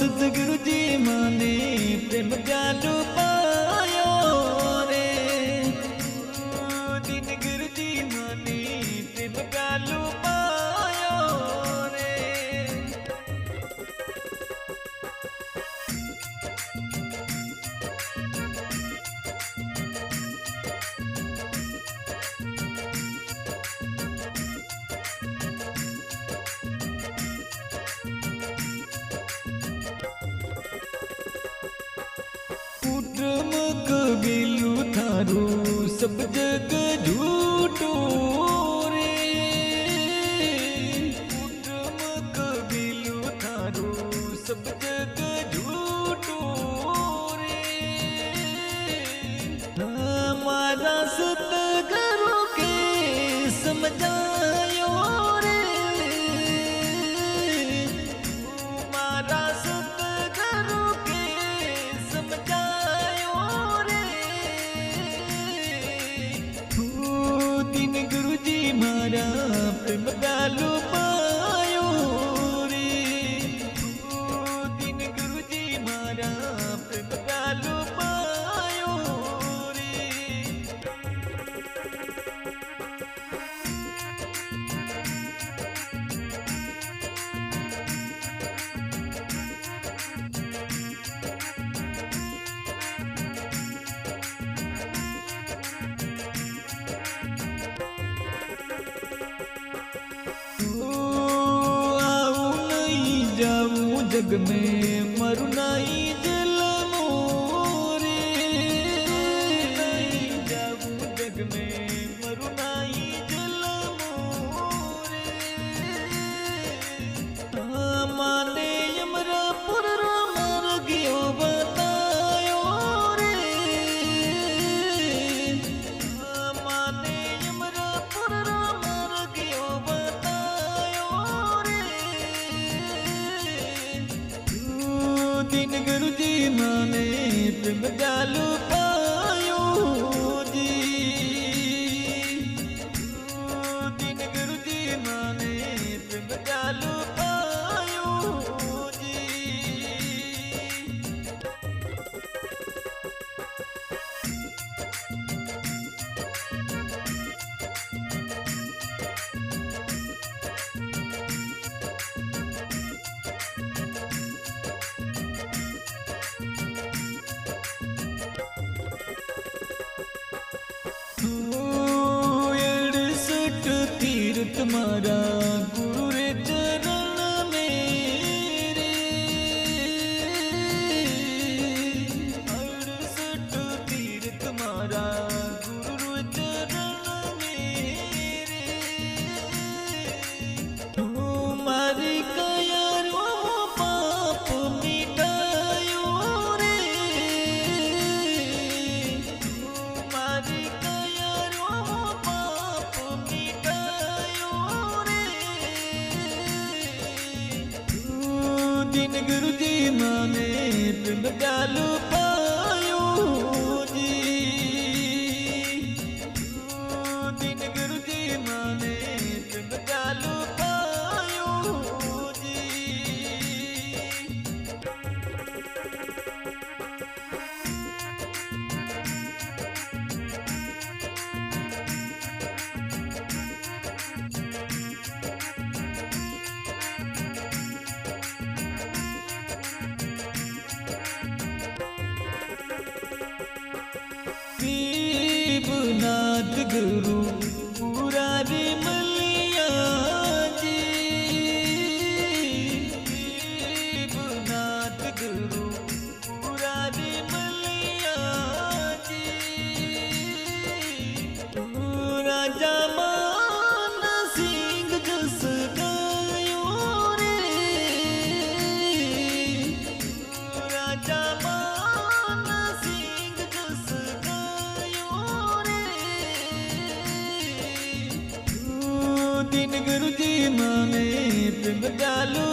सदगुरु जी माने प्रेम जालू पायो रे। दिन गुरु जी माने प्रेम जालू पायो रे। उठमक गेलू थारू सब जग झूठो रे। उठमक गेलू थारू सब जग झूठो रे। हमारा सतगुरु के समझायो रे। हमारा सतगुरु के समझायो रे। दिन गुरु जी मारा प्रेम डालू पायो रे। दिन गुरु जी मारा प्रेम डालू पायो रे। जाऊं जग में मरु नहीं जल मोरे। जाऊं जग में मरु नहीं जल मोरे। माने यमरा पुर मर गयो बतायो रे। माने यमरा पुर मर गयो बतायो रे। दिन गुरु जी माने प्रेम डालू पायो जी। दिन गुरु जी माने प्रेम डालू पायो जी। तीर्थ मारा गुरु रे चरण मेरे। 68 तीर्थ मारा गुरु रे चरण मेरे। तुम्हारी कायारो पाप मिटायो रे। तुम्हारी कायारो पाप मिटायो रे। दिन गुरु जी माने प्रेम डालू पायो जी। दिन गुरु जी माने प्रेम डालू पायो जी। नाथ गुरु पूरा रे मलिया जी। नाथ गुरु पूरा रे मलिया जी। राजा मान सिंह जस गायो रे। राजा मान सिंह जस गायो रे। दिन गुरु जी माने प्रेम डालू